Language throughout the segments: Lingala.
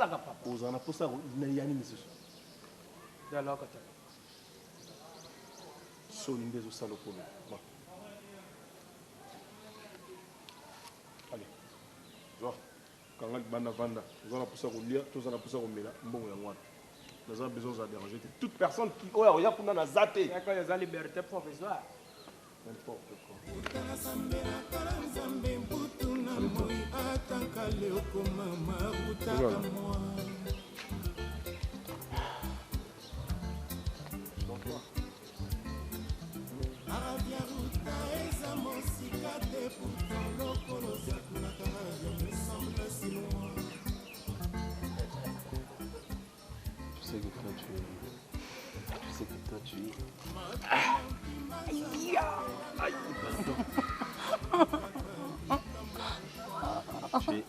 nasalaka papa ozala na posa yani misusu yaloko te soni nde ezosala okolo allez zwa kanga libanda vanda oza na posa kolia toza na posa komela mbongo yango wana naza besoin ozala déranger te toute personne qui oyo oya kuna naza te yaka eza liberté provisoire n'importe quoi Tu sais que toi tu es.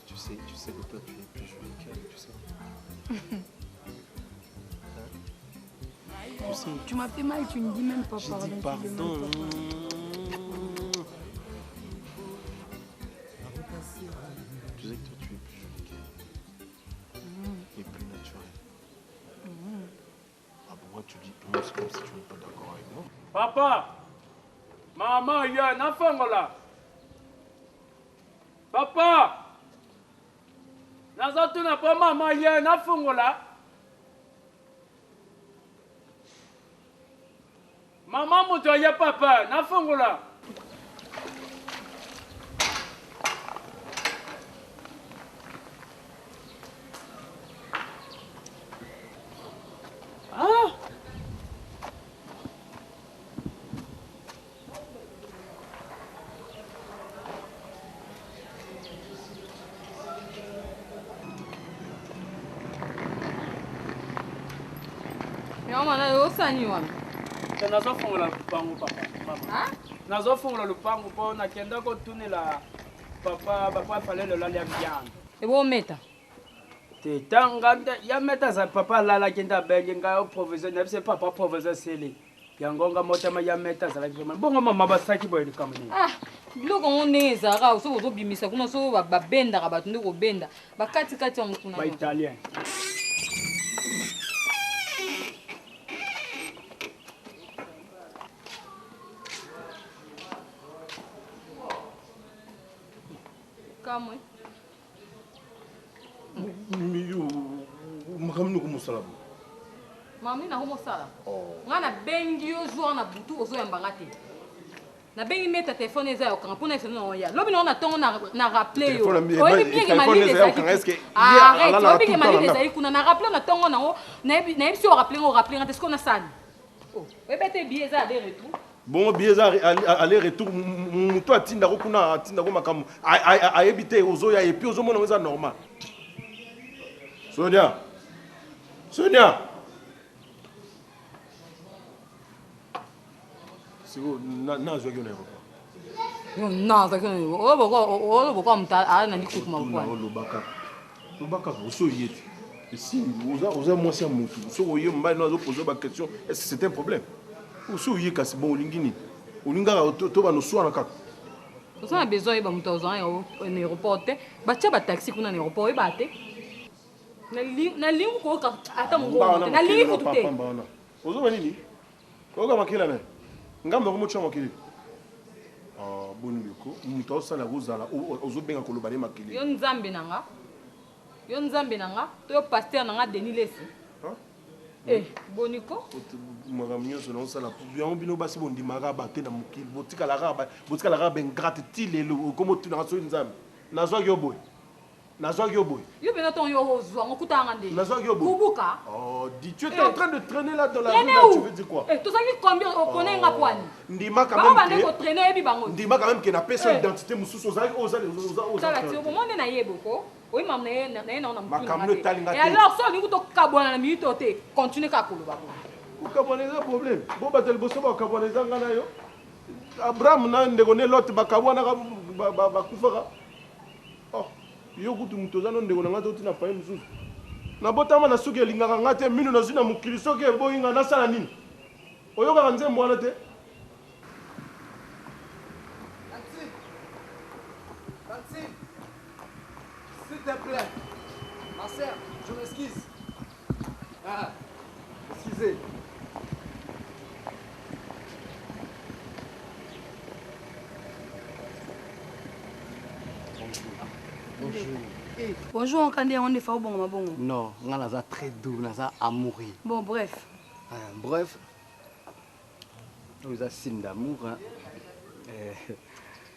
Tu sais que toi tu es plus joli qu'elle, tu sais. Tu sais, tu m'as fait mal, tu ne dis même pas pardon. J'ai dit pardon. Tu sais que toi tu es plus joli qu'elle. Et plus naturel. Ah bon, moi tu dis, moi c'est comme si tu n'es pas d'accord avec moi. papa mama ya nafongola papa nazotuna po mama ye nafungola mama moto ye papa nafungola nazofungola lupango papa mama nazofungola lupango mpo nakenda kotunela papa fale lolali ya viande ebometa te tanga ya meta za papa alalaki nde abenge ngai oproviseur nayebise papa proviseur sele yango nga motema ya meta azalaki vraimen bongo mama basaki boye likambo nini biloko ngo ndenge ezalaka soki ozobimisa kuna soki babendaka bato nde kobenda bakatikati yango kuna baitalien kamwe makambo noko mosala bo mamni nango mosala nga nabengi yo jour na butu ozoyambanga te nabengi meta telefone eza yokanga mpona eseno nango ya lobi nango na ntongo na rappele yo oyebi bienge malili ezalaki kuna na rappele na ntongo nango nayebi si orappele nga orappele nga te sikoyo nasani oyebi ete bie eza ale retour bongo bie eza aller retour moto atindako kuna atindako makambo ayebi te ozoya epuis ozomona ngo eza normal Sonia siko nazwaki yo na aéroport oloboko muta aa na likukuma lobaka oso oye te esi oza mwasi ya motu soki oye mobali no azopose baquestion est ce que c'est un problème oso oye kasi bon olingi nini olingaka to banoswana kaka oza na besoin oyeba moto ozwa na aéroport te batia bataxi kuna na aéroport oyeba te nalingi koyoka ata mongo te nalingi kutu te ozoba nini oyoka makila me ngambo yako motya makili boni leko moto aosala kozala ozobenga koloba ne makili yo nzambe na nga to yo paster na nga Denis Lesi boniko makambo nyonso naosala yango bino basi bondimaka bate na mokili botikalaka bengrate ti lelo okomotunaka soki nzambe nazwaki yo boye yo bena ton yo ozwa ngokutanga nde nazwaki yo boye kubuka dis tu étais en train de traîner là dans la rue là tu veux dire quoi tozaki combien okone nga kwani ndima quand même ko traîner yebi bango ndima quand même que na personne identité mususu ozalaki sala ti omonde na yebo ko oui mam na ye na makambo etalinga et alors so lingu to kabwana na minute te continue ka koloba ko kabwana eza problème bo batel boso ba kabwana eza ngana yo Abraham na ndeko ne Lot bakabwana bakufaka yo kutu mutu oza no ndeko na nga te otina faye mosusu nabotama na soki elingaka nga te mino nazwi na mokili soki eboyinga nasala nini oyokaka nzembo wana te S'il te plaît, ma sœur. Je m'excuse. Ah, excusez. Bonjour. Bonjour, on candidat, on est fort bon, bon. Non, on a très doux, on a amoureux. Bon, bref. Bref, on a signe d'amour. Hein.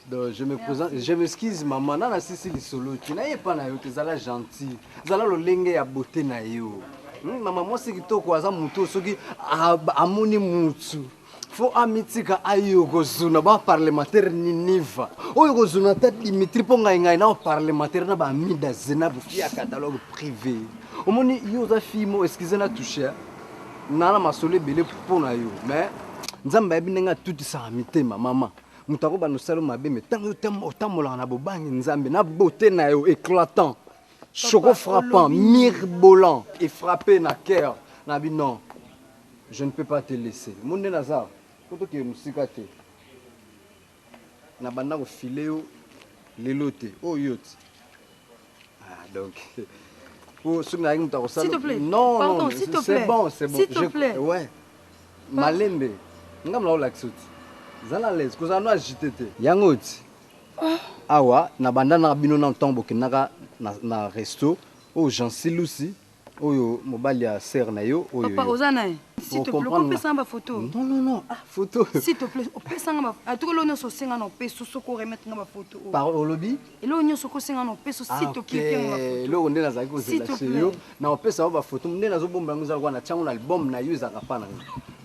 Donc, je me présente, je m'excuse, maman, dans la Sicile solo, tu n'as pas na yo, tu es gentil. Tu es le lingue à beauté na yo. Maman, moi, c'est que tu as un mouton, ce qui a mon moutou. Faut amitika ayo gozuna ba parlementaire ni niva. Oyo gozuna ta Dimitri ponga ngai na parlementaire na ba mida zena bu fi catalogue privé. Omoni yo za fimo excusez na toucher. Na masole belé pona yo. Mais nzamba binenga tout ça mitema maman. Mutako ba no salo mabe mais tango tamola na bobangi nzambe na beauté na yo éclatant. Choco frappant, mirebolant et frappé na cœur. Na bi non. Je ne peux pas te laisser. Mon Nazar. Quand tu es musikate, na banda ko filéo lelote oh yacht. Ah donc pour ce n'a rien à S'il te plaît. Non pardon, non, s'il te plaît. C'est bon, c'est bon. S'il te plaît. Ouais. Malembe. Ngam la relaxot. Zala l'aise, ko za no agité te. Yangoti. Awa na banda na bino na ntombo kinaka na resto oh Jean Silusi. Oyo mobali ya sœur na yo oyo. Papa Ozana, s'il te plaît, on peut prendre ma photo. Non non non, ah photo. S'il te plaît, on peut prendre ma photo. À tout le monde so senga no peso so ko remettre ma photo. Par au lobby? Et là on so ko senga no peso s'il te plaît ma photo. Là on est dans ko zela chez yo. Na on peut ça ba photo, ndé na zo bomba nguza kwa na changu na album na yo za kapana.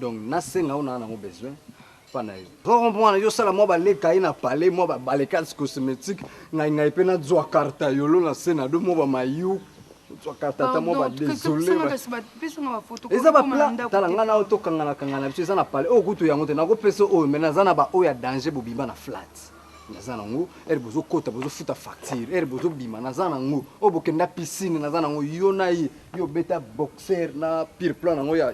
Donc na senga on a na besoin. Pana yo. Comprendre yo sala mo ba le kai na palais mo ba balekal cosmétique ngai pe na zo karta yo lo na sena do mo ba mayu. Désolé. Eza ba pla tala ngana auto kangana kangana biso eza na pale o kutu yango te nako pesa o mais nazana ba o ya danger bobimba na flat nazana ngo bozo kota bozo futa facture bozo bima nazana ngo o bokenda piscine nazana ngo yo na yo beta boxer na pire plan ngo ya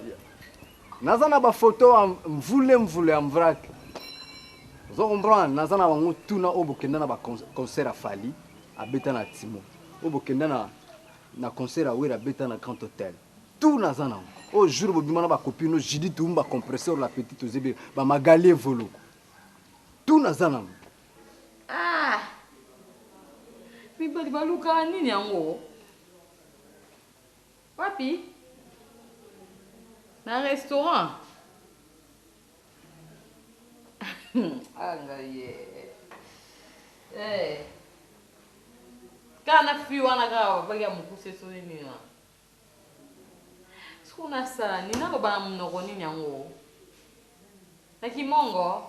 nazana ba photo mvule en vrac zo comprendre nazana ngo tuna o bokenda na ba concert a Fali a beta na Timo o bokenda na concert à Ouira Beta na Grand Hôtel. Tout na zana. Au jour où bimana ba copine, j'ai dit tout mba compresseur la petite ozebe ba magali volo. Tout na zana. Ah. Mi bali baluka nini yango? Wapi? Na restaurant. Angaye. Eh. Kana fi wana ka bagia mukuse so nini na. Sikuna sala nina ko ba mnoko nini yango. Na kimongo.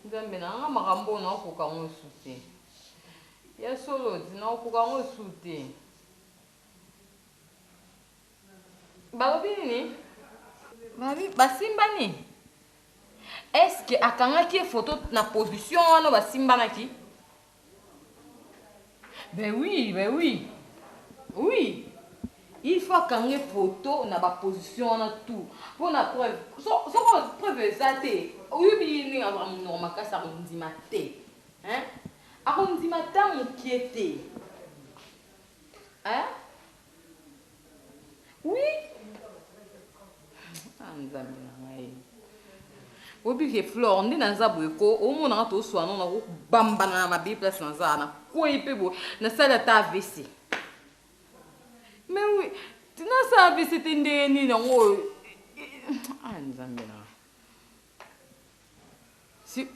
Nzambe na nga makambo na okoka ngo sute. Ya solo dina okoka ngo sute. Balobi nini? Basimba ni? Est-ce que akangaki photo na position wana basimbanaki? Ben oui, ben oui. Oui. Il faut akange photo na ba position na tout. Pour la preuve. So preuve ça te. Oui bi ni ava normal ka sa ndima te. Hein? Arondima ta mokiete. Hein? Oui. Nzambe na ngai. Obi ke fleur ndi na nzabu ko o mo na to so ano na ko bamba na ma bi place na za na ko ipebo na sala ta VC. Mais oui, tu n'as pas vu cette indéni na ngo. Nzambe na. Si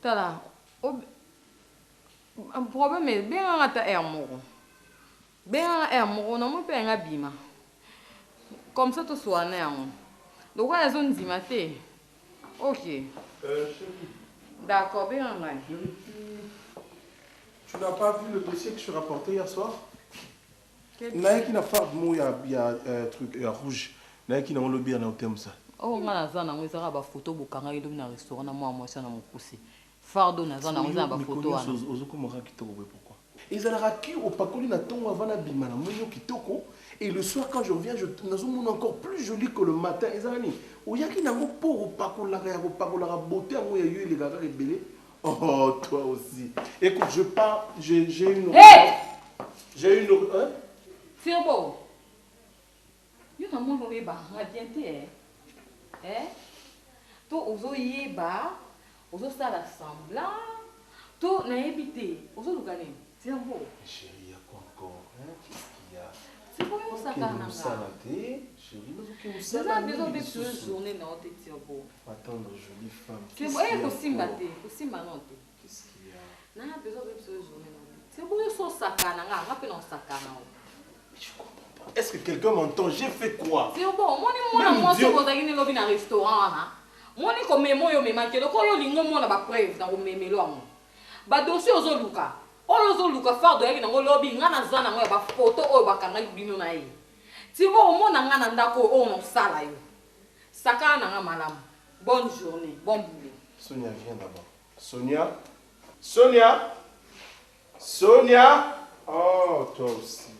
tala un problème est bien ata ermo. Bien ermo na mo pe nga bima. Comme ça, tout soit né. Donc, la zone d'imate. Ok. D'accord, bien. Tu n'as pas vu le dossier que je suis rapporté hier soir? Naï qui n'a pas de il y a un truc rouge. Naï qui n'a pas le lobby en automne ça. Oh, on a des photos pour quand il y a un restaurant, moi, ça n'a pas poussé. Fardo, on a des photos. Pourquoi? Ils ont raki au pakoli na tongo avant la bimana moyo kitoko et le soir quand je reviens je nazo mon encore plus joli que le matin ils ont dit o yaki nango pour au pakola ya ko pakola beauté ngo ya yo les gars rebelé Oh, toi aussi. Écoute, je pars, j'ai une... Hé! J'ai une... Hein? C'est bon. Yo na mon yeba, radiante eh. To ozo yeba, ozo sala semblant. To na yebite, ozo lukane. C'est bon. Chérie, il y a quoi encore? Hein? Qu'est-ce qu'il y a? C'est bon yo saka na. Chérie, nous qui nous Ça a besoin de plus journée dans tes tirs. Attendre, jolie femme. C'est bon, il faut s'y battre, il faut s'y manonter. Qu'est-ce qu'il y a? Non, besoin de plus journée. C'est bon, yo so saka na, rappelle on saka na. Je comprends pas. Est-ce que quelqu'un m'entend? J'ai fait quoi? C'est bon, moi so bozaki ni lobi na restaurant na. Moi ni comme moi yo me manqué, ko yo lingo mo na ba preuve na ko memelo amo. Ba dossier ozo luka. Ozo luka fardo yaki na ngo lobi ngana zana ngo ba photo o ba kanga bino na yi. Ti bo mo na ngana ndako o no sala yo. Saka na nga malam. Bonne journée, bon boulot. Sonia, viens d'abord. Sonia? Sonia? Sonia? Oh, toi aussi.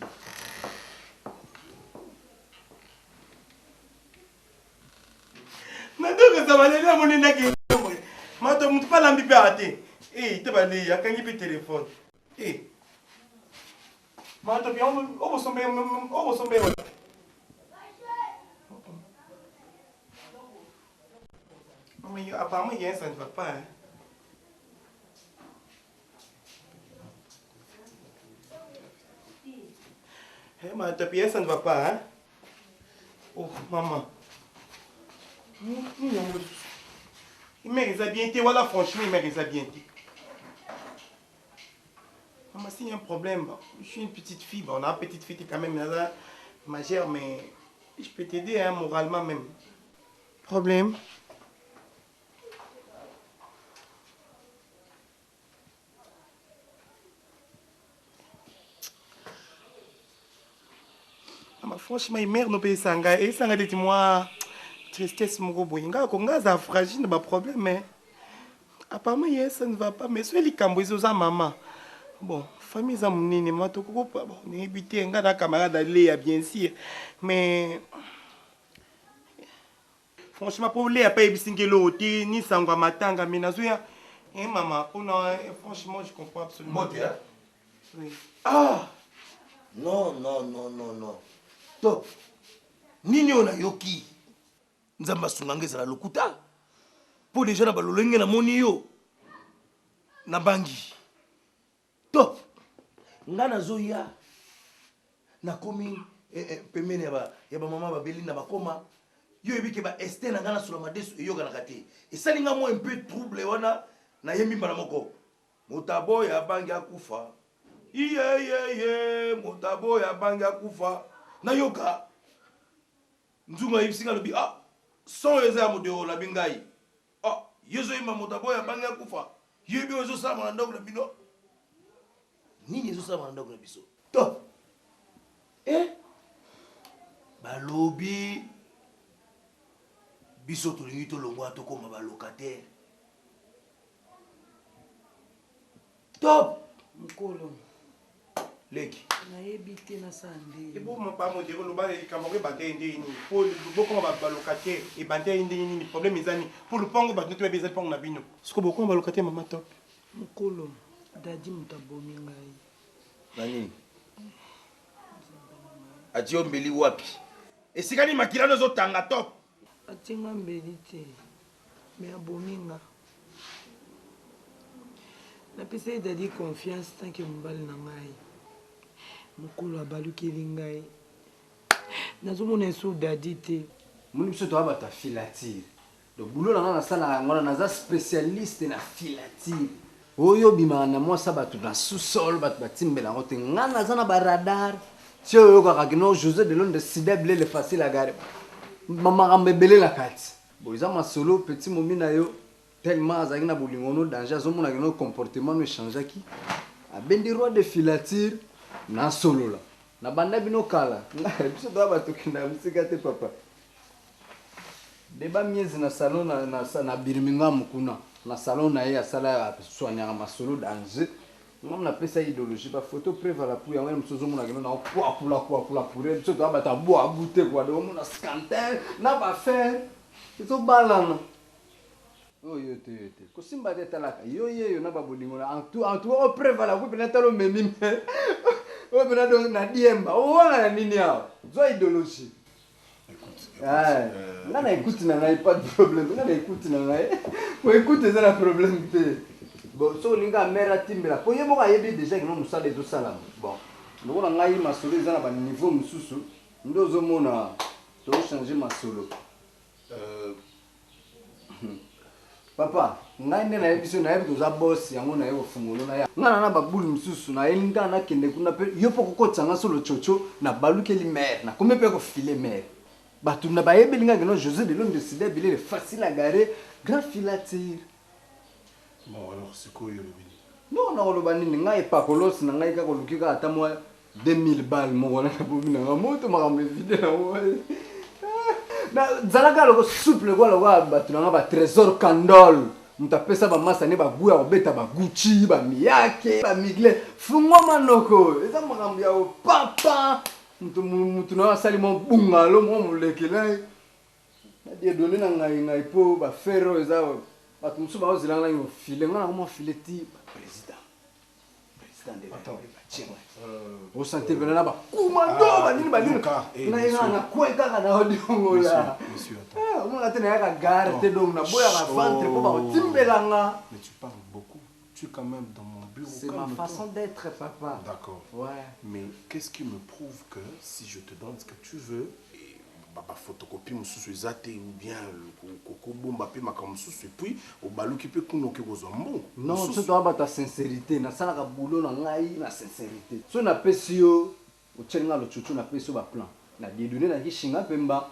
Nadoko sabalela monena ke mato mutu pala mbi pe ate te bale ya kangi pe téléphone mato bi obo sombe mais apparemment il y a ça ne va pas hein. Mato bi ça ne va pas hein. Oh maman. Il m'a déshabillé, voilà, franchement, il m'a déshabillé. Maman, s'il y a un problème, je suis une petite fille, on a une petite fille quand même là, majeure, mais je peux t'aider hein, moralement même. Problème? Maman, franchement, il m'a pas sanga, et sanga dit moi. Tristesse moko boyinga konga za fragile ba problème mais apparemment yes ça ne va pas mais soit les camboises aux maman bon famille za munini mato ko pa bon ni habité nga na camarade aller bien sûr mais franchement pour les pas ebisingelo oti ni sangwa matanga mais nazoya maman franchement je comprends absolument bien. Oui. Ah non to nini ona yoki nzamba sunanga ezala lokuta po déjà na balolenge na moni yo na bangi to nga nazoya nakomi pembeni ya bamama babeli na bakoma yo ebike ba este na nga na sula madesu eyokanaka te esali nga mwa un peu trouble wana nayembi mbala moko motabo ya bangi akufa iye motabo ya bangi akufa nayoka nzunga yebisinga lobi son eza ya modeo labi ngai yezoyemba motabo ya bangi akufa yebi oyo ezosalama na ndako na bino nini ezosalama na ndako na biso to balobi biso tolingi tolongwa tokoma balocataire top mokolo leki nayebi te nasala nde eboma pa modelo loba likambo ebate nde nini po bokoma balocataire ebate nde nini problème eza nini po lupango bato te babeza lupango na bino siko bokoma balocataire mama top mokolo dadi moto abomi ngai nani ati yo mbeli wapi esika nini makilano ezotanga top atinga mbeli te me abomi nga napesa ye dadi confiance tanke mobali na ngai mokolo abalukeli ngai nazomona eso dadi te moni biso toya bato ya filatire donc bulo na nga nasalaka yango wana naza spécialiste na filatire oyo obimaka na mwasa bato na sous-sol bato batimbela yango te nga naza na baradar ti oyo oyokaka kino josé de londe sida bilele facile agare makambo ebele na kati bo eza masolo petit momi na yo tellement azalaki na bolingo no danger azomona kino comportement no echangeaki abendi roi de filatire nasolola na banda bino kala biso toya bato kenda mosika te papa deba miezi na salon na birmingham kuna na salon na ye asala soignaka masolo danger ngam napesa idéologie bafoto preuve ala pu yango mosusu ozomona kino na opoapula pure biso toya bato abwabu te kua de omona scanter na bafere ezobalana Oh, yo te. Kosimba de talaka. Yo na babolingo na en tout au prévala ku pena talo memi. Oh pena do na diemba. Oh wana na nini yao. Zo idéologie. Écoute, pas de problème. Écoute, écoute, c'est un problème. Bon, si on a mère à Timbela, pour y avoir déjà que nous sommes des salam. Bon, nous on a eu ma solo, ils ont un niveau sous. Nous avons changé ma solo. Papa, nous avons une émission, nous avons un boss, nous avons un fungolo, nous avons un baboule sous, nous avons un gars qui est yo pour que tu solo chocho, na balu qui est mère, na comme peut filer mère. Batou na baye belinga que non José de l'homme décidé bilé facile à garer, grand filature. Bon alors c'est quoi le bini? Non na lo bani nga e pakolos na nga ka ko lukika ata mo 2000 balles mo wala na bobi na moto makambe vide na wo. Na zalaka lo souple kwa lo wa batou na ba trésor candole. Mutapesa ba masa ne ba guya ba beta ba Gucci ba Miyake ba Migle fungwa manoko. Eza makambe ya papa. Mutu na sali mo bungalo mo mulekela. Na dia donné na ngai po ba ferro eza ba tumsu ba ozilanga yo file ngana ko mo fileti président de la République. Au santé bena ba kumando ba nini ba nini. Na ina na kweka kana odiongola. Monsieur attends. On a tenu à garder donc na boya na ventre po ba timbelanga. Mais tu parles beaucoup. Tu es quand même dans mon bureau. C'est ma façon d'être, papa. D'accord. Ouais. Mais qu'est-ce qui me prouve que si je te donne ce que tu veux, et bah photocopie mususu ezate ou bien koko bomba pe makam mususu et puis au balou qui peut kunoke kozombo. Non, tu dois avoir ta sincérité. Na sala ka boulot na ngai na sincérité. So na pesio o tchenga lo chuchu na pesio ba plan. Na diedonné na ki shinga pemba.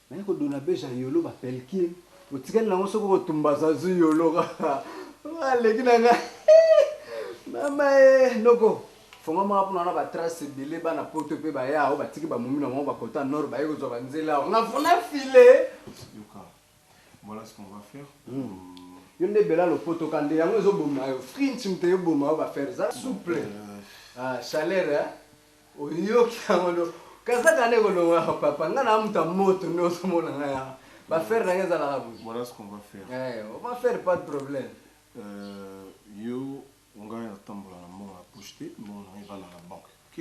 Na ko dona beja yolo ba pelki. O tikela ngo so ko tumbaza zu yolo ka. Allez, Mama, noko. Fonga ma pona na ba trace belé ba na poto pe ba ya o ba tiki ba mumi na mo ba kota nord ba yeko zo ba nzela. On a fona filé. Yoka. Voilà ce qu'on va faire. Yonde bela lo poto kande yango zo boma frinch mte yo boma ba faire ça souple. Ah, chaleur hein. O yo kiango. Kaza kane ko no papa ngana mta moto no so mona ngaya. Ba faire na ngeza la rabu. Voilà ce qu'on va faire. On va faire pas de problème. Yo, on va attendre la main à pocheter, mais on arrive à la banque, ok?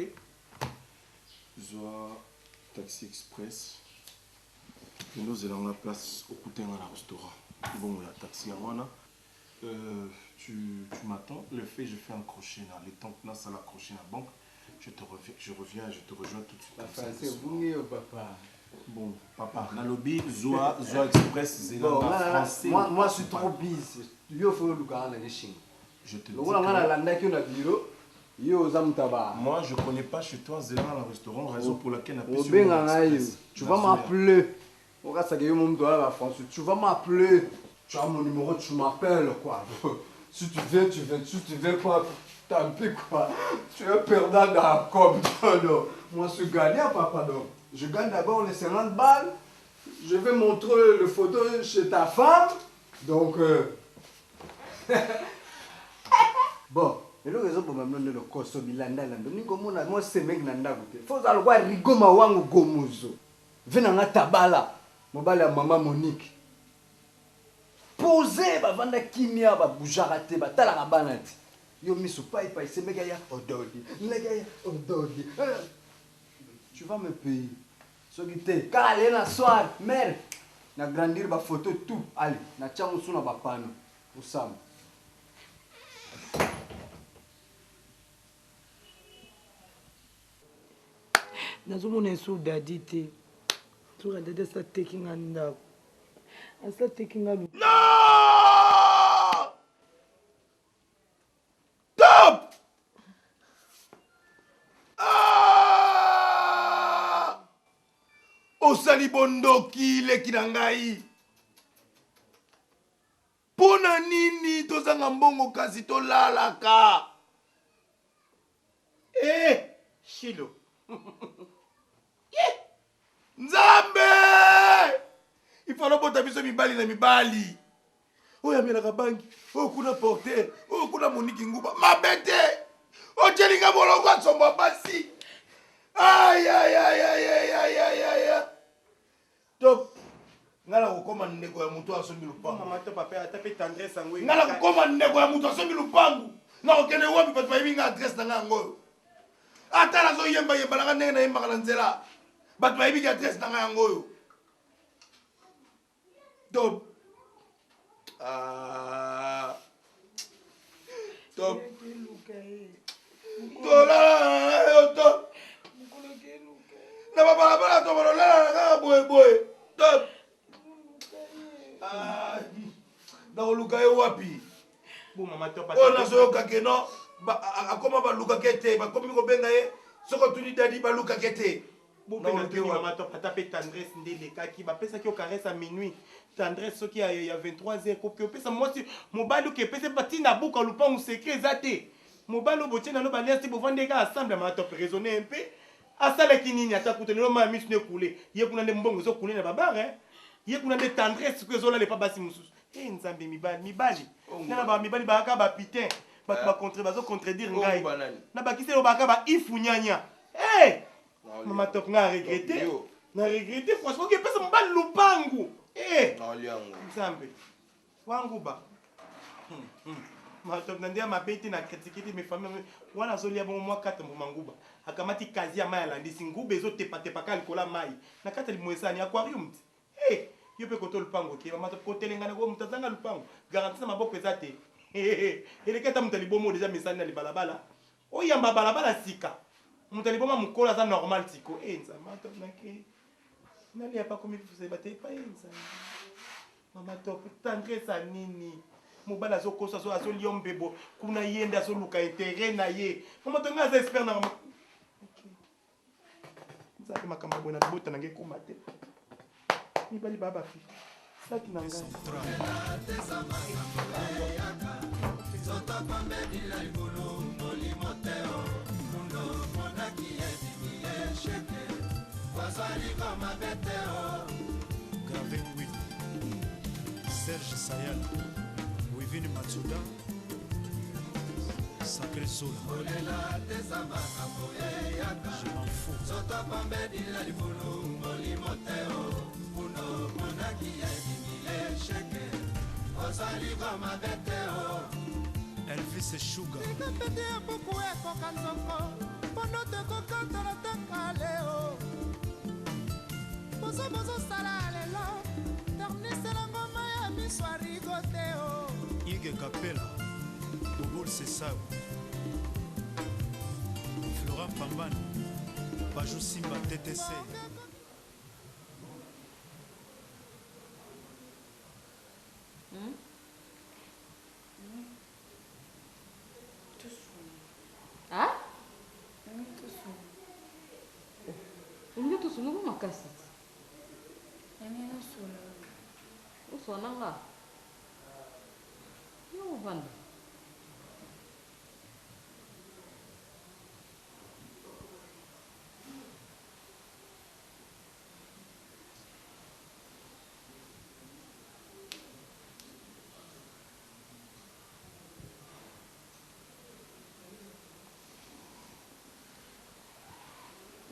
Zoa Taxi Express. Nous allons la place au côté dans le restaurant. Bon, il y a taxi à moi. Tu m'attends. Le fait, je fais un crochet là. Les temps que là, ça l'accrocher à la banque. Je reviens, je te rejoins tout de suite. Papa, c'est vous, papa. Bon, papa, dans le lobby, Zoa Express, c'est bon, français. Moi, je suis trop busy. Je te dis. Moi, je ne connais pas chez toi Zélan dans le restaurant, raison pour laquelle tu vas m'appeler. Tu vas m'appeler. Tu as mon numéro, tu m'appelles, quoi. Si tu viens, tu viens. Si tu viens pas, tant pis, quoi. Tu es perdant dans la com. Moi, je suis gagnant, papa, donc. Je gagne d'abord les 50 balles. Je vais montrer le photo chez ta femme. Donc, bon, et le réseau pour m'amener le costo bilanda lando. Ni comme moi c'est mec nanda goûter. Faut aller voir rigoma wangu gomuzo. Venez na tabala. Mobile ya maman Monique. Poser ba vanda kimia ba bujarate ba tala na banati. Yo misu pai c'est mec ya ododi. Nega ya ododi. Tu vas me payer. Sogité, car aller na soir, mère. Na grandir ba photo tout. Allez, na chamu suna ba pano. Usam. nazomona eso dadi te soka dadi asa tekinga ndako asa tekinga non top osali bondoki leki na ngai mpona nini tozanga mbongo kasi tolalaka shilo nzambe ifalo bota biso mibali na mibali oyo amelaka banki oyo kuna porter oyo kuna moniki nguba mabe te otyelinga molongo asomba pasi ayayayayayayaya top nga na kokoma nakokoma ndeko ya moto asombi lupango mama to papa ata pe tendresse yango nga nakokoma ndeko ya moto asombi lupango nakokende wapi bato bayebi nga adresse na nga yango oyo ata nazoyembayemba nanga ndenge nayembaka na nzela bato bayebiki adresse na nga yango oyo top top tolala yo top na babalabala to balolala kaka boyeboye top nakoluka ye wapi oyo nazoyokake no akoma balukake te bakomi kobenga ye soko tuni dadi balukake te ata pe tendresse nde elekaki bapesaki yo caresse à minuit tendresse soki ya 23h koki opesa mwasi mobali oki epesa batina buka lupangu secret eza te mobali oyo botie nano baliasi te bovandeka ensemble matop raisonne mpe asalaki nini ata kutanelo maya misu ne ekule ye kuna nde mbongo ezokule na babare ye kuna nde tendresse soki ezolala epa basi mosusu nzambe mibali nana bamibali bakaka bapitin bato bazocontredire ngai na bakiselo bakaka baifu nyanya mama top nga regrete franchement okepesa mobali lupangu nzambe wangu ba matop na nde ya mabe te na kritike te mefamille wana azolia bongo mwa 4 mbuma nguba akamati kazi ya mai alandisi nguba ezotepatepaka likolo ya mai na kati ya limwesani aquarium te yo mpe koto lupango te bamatop kotelengana ko moto azanga lupango garantisa maboko eza te eleki ata moto alibomo deja mesani na libalabala oyamba balabala sika moto aliboma mokolo aza normal siko nzamatop nake nalia pa komi fuseba te pa nzambe mama top tendresse nini mobali azokosa azolia mbebo kuna ye nde azoluka intere na ye mama to nga aza expert na nzambe makambo boye na libota nange ekoma te mibali baa bafi saki na ngai Gavin Will, Serge Sayal, Wivine Matsuda, Sacré Sola. Je m'en fous. Elvis et Sugar. Ige Capella, Bobol Sessao, Florent Pamban, Bajou Simba TTC. Sunungu makasi. Usona nga. Yo vanda.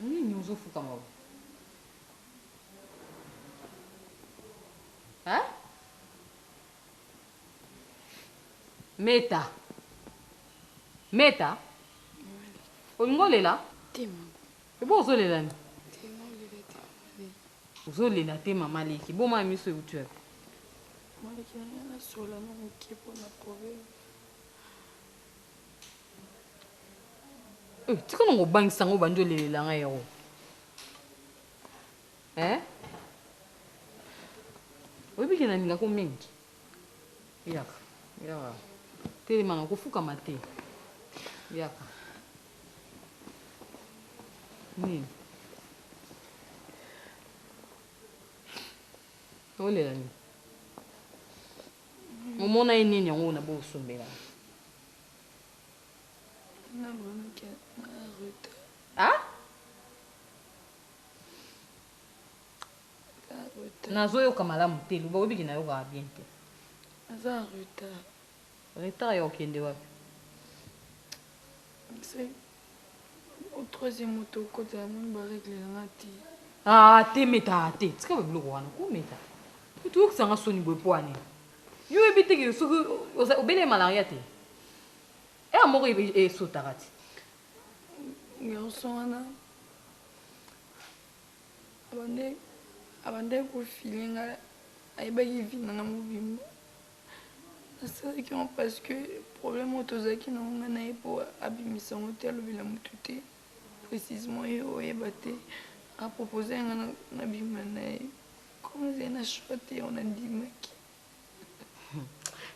Nini uzofuka mawe? Meta. Meta? Olingolela? Tema. Ebo ozolela ni? Tema olela te. Ozolela te mama leki. Boma miso utwe. Maleki na sola na mokipo na problème. Tika ngo bangisa ngo banjo lelela nga yero. Oyebi na ninga ko mingi. Yaka. Tele manga kufuka mate. Yaka. Nini? Olela ni. Omona nini yango na bo sombela. Na mwana ke na ruta. Nazoyoka malamu te luba oyebi na yoka bien te. Aza en retard. Retard ya okende wapi? C'est au troisième moto côté à mon barré que la nati. Te meta te. Tika biloko wana ko meta. Tu que ça a sonné pour poignet. You évite que ce que au bel malaria te. Et à mourir et sautarati. Garçon ana. Abande ko feeling ay bagi vina na mubimbo. C'est parce que le problème autozaki na nga na pour abimisa hotel bila mutute. Précisément et batté a proposé un bimana. Comment c'est na choté on a dit maki.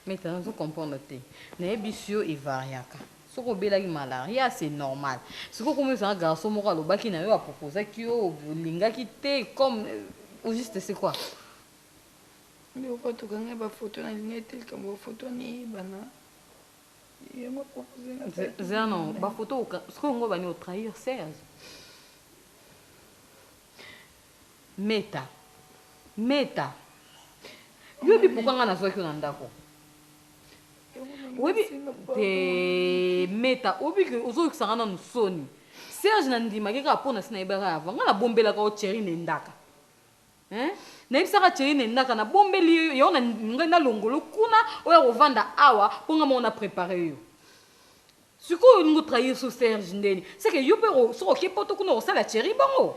Maintenant, vous comprenez. Les bisous et variaka. Ce qu'on a malaria, c'est normal. Ce qu'on commence à garçon moral au bac qui n'a proposé qui au linga qui était comme au juste c'est quoi? Mais au fait, tu as une photo na ligne telle comme une photo ni bana. Il m'a proposé. C'est non, ba photo ce qu'on va nous trahir Serge. Meta. Yo bi pourquoi on a joué que ndako? Webi te meta obi que ozo kusanga na soni. Serge na ndima ke ka pona sina ibara avant ngala bombela ka o cherry nendaka. Na ibisaka cherry nendaka na bombeli yo na ngana longolo kuna oya kovanda awa ponga mona préparer yo. Siko ngo trahir sur Serge ndeni. C'est que yo pe so ke poto kuna o sala cherry bango.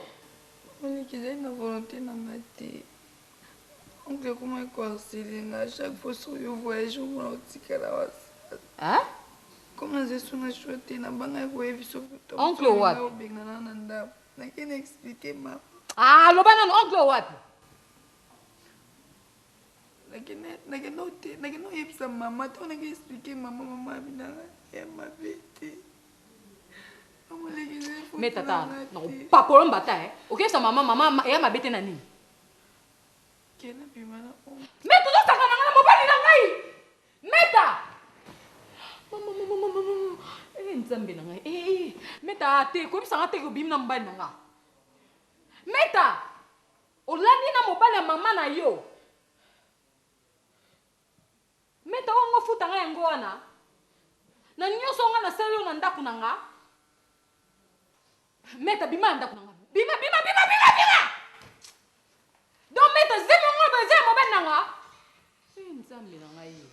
Mais qui a une volonté na mate. On peut comment coincer à chaque fois sur le voyage ou on tika la was. Hein? Comment c'est son acheté na banga ko evi so photo. Oncle what? Na ken expliquer ma. Ah, lo bana oncle what? Na ken note, na ken no yepsa mama, to na ken expliquer mama bina ya ma bete. Mais tata, non, pas pour l'embata, ok, sa maman, et ma bête nani. Mais tout ça, ça n'a pas de Meta! Maman, eh, Nzambe nanga, eh, Meta, te, comme ça, te, bim namba nanga. Meta! Olandi na mobile ya mama na yo. Meta, on futa nga yango wana. Na nyoso nga na selo na ndaku nanga. Meta bima ndaku nanga. Bima. Donc meta zemo ngo zemo ben nanga. Nzambe nanga yo.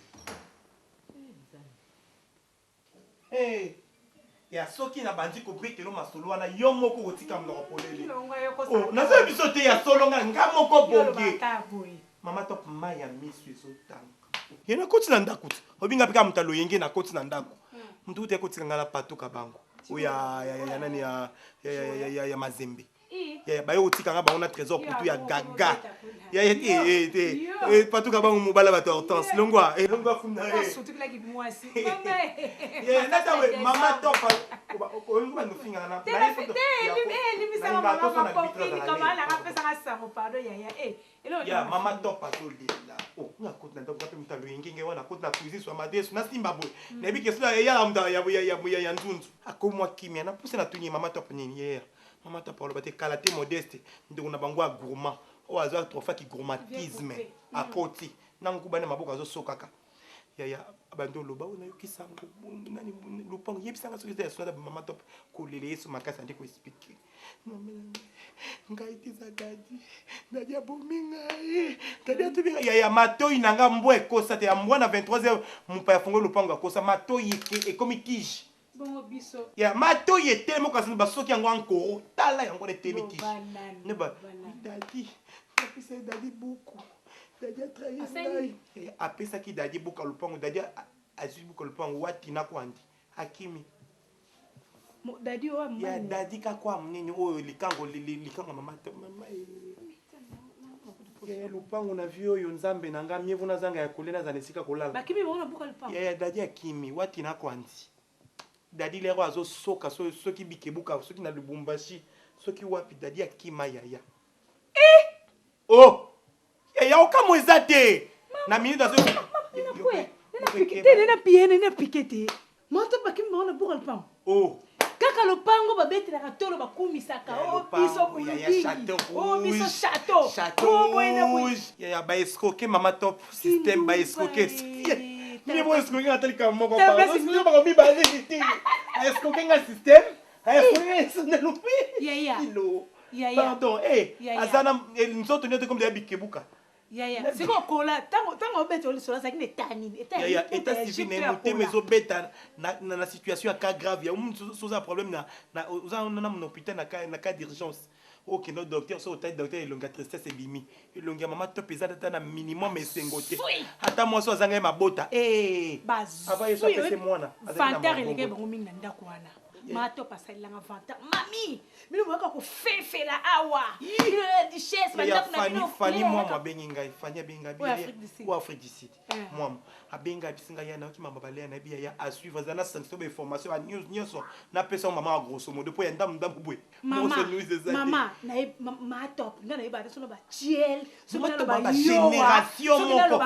Ya soki na bandi ko breke lo masolo wana yo moko kotika mloko polele. Oh, na zo biso te ya solo nga moko boke. Mama top maya misu so tanka. Yena koti na ndako. Obinga pika mutalo yenge na koti na ndako. Mtu te kotika ngala patuka bango. Oya nani ya mazembe. Ya bayo kotika nga baona trésor kutu ya gaga. Patuka bango mobala bato Hortense. Longwa funda. Surtout que là qui moi c'est. Nata we mama top. Olinga no finga na. Ya mama top azolela. Oh, na kota ndako pe mutalo yengenge wana kota na cuisine so madesu na simba boy. Na bi kesla ya amda ya nzunzu. Akomwa kimia na pousse na tunyi mama top nini hier. Mama top olo bate kalaté modeste ndeko na bango gourmand. O azwa trophée ki gourmatisme akoti. Na ngubana maboko azo sokaka. Ya abando loba ona yokisango nani lupango yebisanga soki ya sona mama top kolele yesu makasa ndeko expliquer. Ngai tiza dadi abominga dadi atubinga ya matoi nanga mbwe kosa te ya mbwa na 23h mupa ya fongo lupango kosa matoi e komi tige bongo biso ya matoi etele kasi basoki yango encore tala yango ne temi tige ne ba dadi apesa dadi buku dadi atrahi apesa ki dadi buka lupango dadi azui buka lupango watina kwandi akimi dadi wa ya dadi ka kwa mnini oyo likango mama ya lupango na vio yo nzambe nanga mievu na zanga ya kolena za nesika kolala bakimi bona buka lupango ya dadi akimi wati na kwandi dadi lero azo soka soki bikebuka soki na Lubumbashi soki wapi dadi akima ya oh ya okamweza te na minute azo nena pikete moto bakimi bona buka lupango oh kaka lopango babetelaka tolo bakumisaka biso bulubingi biso chateau ya baescroquer mama top système baescroquer ni bo escroquer atali ka moko pa ni ba mi ba légitime escroquer nga système escroquer ne lupi ya pardon azana nzoto nyote comme de bikebuka Yaya, c'est quoi cola? Tant on bête sur le sol, c'est que les tanines. Yaya, état civil n'est monté mais au bête dans la situation à cas grave. Il y a un problème na un hôpital na cas d'urgence. Ok, notre docteur sur le docteur il a tristesse et bimi. Il a maman top pesada dans un minimum mais c'est ngoté. Attends moi so zanga ma bota. Eh. Avant ça c'est moi na. Fantar il est bon ming nda kwana. Mato pasali langa fantar. Mami, mino mwaka ko fefe la awa. Il di chesse banda kuna Fanny moi bengi ngai, Fanny benga bi. Ou Afrique du Sud. Moi abenga bisinga ya na ki mama balé na bi ya à suivre zana sanction de formation à news na pesa maman grosso modo pour ndam boué. Maman, ma top, na ba so ba tiel, so na ba génération moko.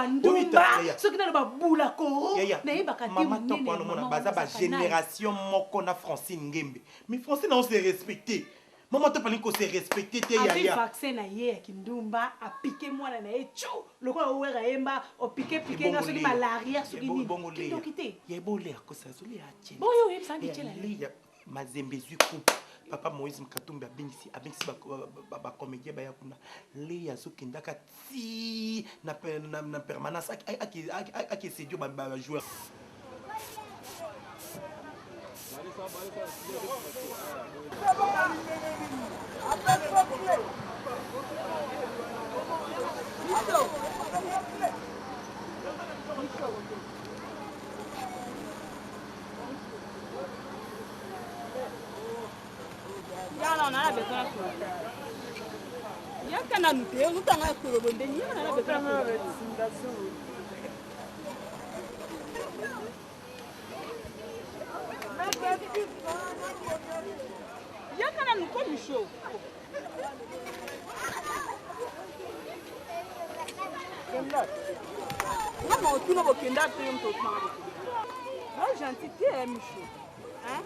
So na ba bula koro, na ba ka maman top wana mona baza ba génération moko na Francine Ngembe. Mais Francine on s'est respecté. Maman top ali ko s'est respecté te ya ya. Vaccin na ye kindumba a piqué moi na e chou. Lokola wera yemba o piqué nga so ni malaria so ni. Kindo kité. Ya bolé ko sa so li a tien. Bon yo yeb sangi tien la. Mazembe zuku. Papa Moïse Mkatumbi abengisi ba comédien ba yakuna le yazokendaka ti na permanence aki sédio ba joueur. On a besoin de il y a qu'un ami qui est où t'en as pour le bon dernier, on a besoin de il y a qu'un ami comme chaud. Maman, tu n'as aucun date pour me tourner. Moi, gentil, tu es Michou. Hein?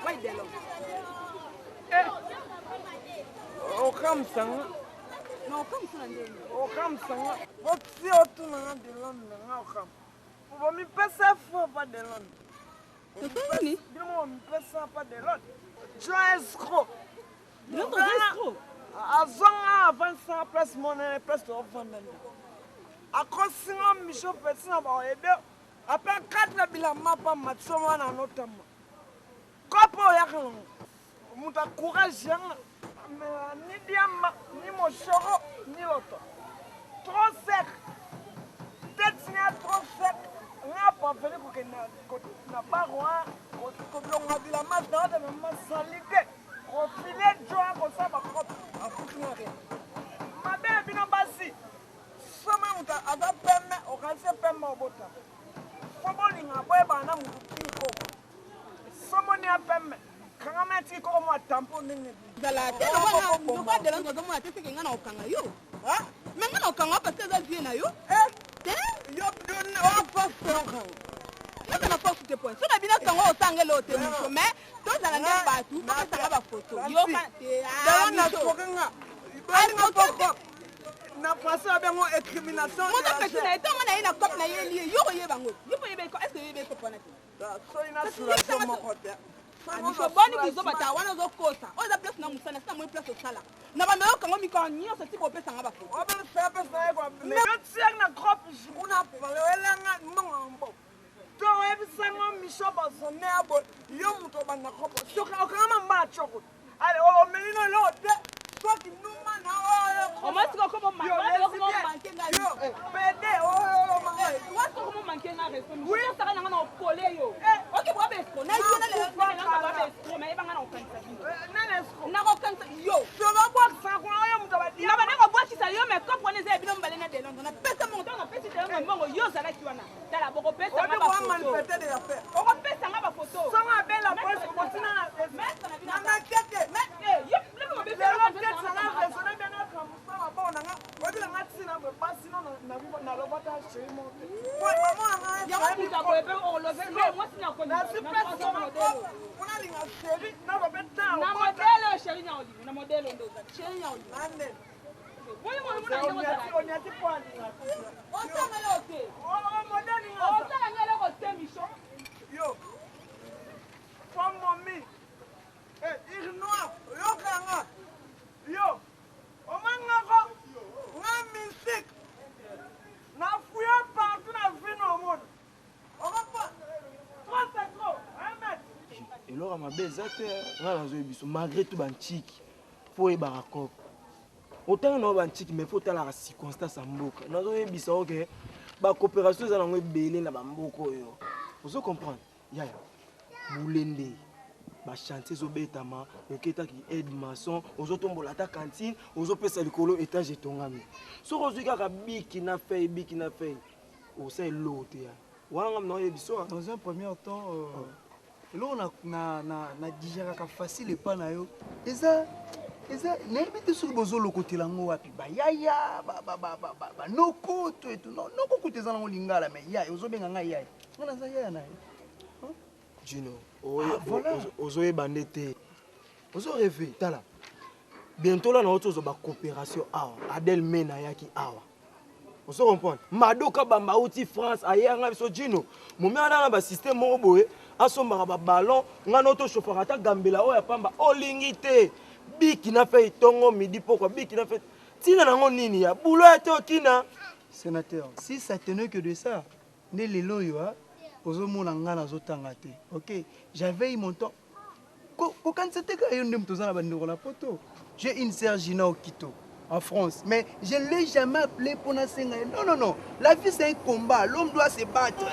Ouais, de l'homme. Okam sanga. Non, comme ça ndeni. Okam sanga. Botsi otu na de l'homme na okam. Pour me passer faux pas de l'homme. C'est fini. Dis-moi me passer pas de l'homme. Tu es escroc. L'autre escroc. Azonga avancer place monnaie place de vendre. Akosinga misho pesina ba ebe. Après 4 bila mapa matsoma na notama. Kopo yakalo. Muta courage yang ni diamba ni mochoro ni loto trop sec tête ni trop sec n'a pas fait que na pas roi ko longa bila mas da de masalite ko filet joa ko sa ba ko afutina rien ma be bino basi soma muta aga pemme o kanse pemme obota foboli nga boy bana mu ko somo ni apemme quand tu es comme un tampon, tu es là. Tu es là. Tu es là. Tu es là. Tu es là. Tu es là. Maintenant, on va passer dans le bien. Tu es là. Tu es là. Tu es Boni bizo bata wana zo kosa. O za place na musana sa mo place sala. Na ba melo kango miko nyo se tipo pesa ngaba fo. O ba se pesa e kwa. Me tsiang na crop una pala nga mangombo. To e bisango misho ba so ne abo. Yo muto ba na crop. So ka kama ma choko. Ale o melino lo de. So ki numa na o. O mas ko como ma. O ko mo manke na yo. Pede o ma. Wa ko mo manke na resto. Oui, ça na na pole yo. O ke bo besko. Na yo na le mais banga na okanisa na okanisa yo so ba bwa sa ko yo mutaba dia na ba na bwa kisa yo me ko pone ze bino mbale na de Londres na pesa mo to na pesa de mbongo yo zala kiwana dala boko pesa ma ba photo manifester de affaire o ko pesa ma ba photo so ma be la presse continue na na tete mais yo le mo be la tete ça na raison na bien na comme ça ma ba na o di na tsina me pasi na lobata chez mo maman ya mo ta ko be o lo ve mo sina ko na si presse una linga seri na robeta na modelo sheri nya oli na modelo ndo za sheri nya oli ande wole mo mo na ndo za oni ati point o sa ngale ote o modelo nga o sa ngale ko temisho yo from mommy ir noir yo kanga yo o manga ko nga music eloko mabe eza te nga nazoyebi biso malgré tout bantiki fo oyebaka kope otanga nao bantiki mais fo otalaka circonstance ya mboka nazoyebisa oke bacoopération eza nango ebele na bamboka oyo ozo comprendre yaya bulende bachantier ezobetama oketaki aide maçon ozotombola ata cantine ozopesa likolo étage etongami soki ozwi kaka biki na fei osa eloko te ya wana nga naoyebi biso dans un premier temps eloko na digéraka facile epa na yo eza nayebi te soki bozolokotela yango wapi bayaya banokoto etu nokokoto eza nango lingala me yaya ozobenga ngai yaya nga naza yaya na ye Gino ozoyeba nde te ozoreve tala bientôt là na otozo bacoopération awa Adel Mena ayaki awa ozo comprendre madoka bamba uti France ayanga biso Gino momi ana na basystème moko boye asombaka baballon nga na otochauffaka ata gambela oyo ya pamba olingi te biki na fe itongo midi pokwa biki na fe tina nango nini ya bulo ya te okina sénateur si ça tenait que de ça nde lelo oyo ozomona nga nazotanga te ok j'avais eu mon temps kokanisa te ka yo nde moto oza na bandeko na poto j'ai une sœur Gina Okito en France mais je ne l'ai jamais appelé pour nasenga non la vie c'est un combat l'homme doit se battre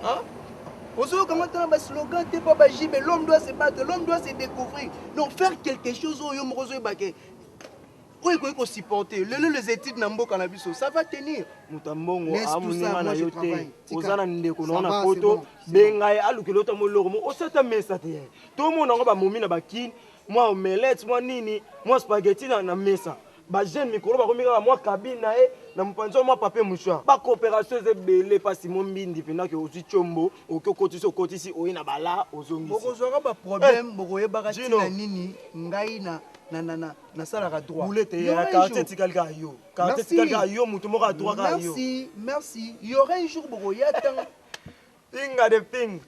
hein ozoyoka tana baslogan te pa bajibe l'homme doit se battre l'homme doit se découvrir donc faire quelque chose oyo moko ozoyebake oyo ekoki kosupporter lelo les études na mboka na biso ça va tenir moto mbongo amonima na yo te oza na ndeko nao na poto bengai alukeli ota moloko mo osata mesa te tomona yango bamomi na bakini mwa omelette mwa nini mwa spaghetti na mesa bajeune mikolo bakomi kaka mwa kabine na ye na mopanzi mwa papier mouchoir bacoopération eza ebele mpasi mo mbindi mpendaki ozwi tiombo oki okotisi oyi na bala ozongisi bokozwaka baproblème bokoyebaka ntina nini ngai nasalaka droit bule te quartier etikali kaka yo quartier etikali kaka yo moto moko adroit kaka yo merci il y aurait un jour bokoya ntango pinga de pinga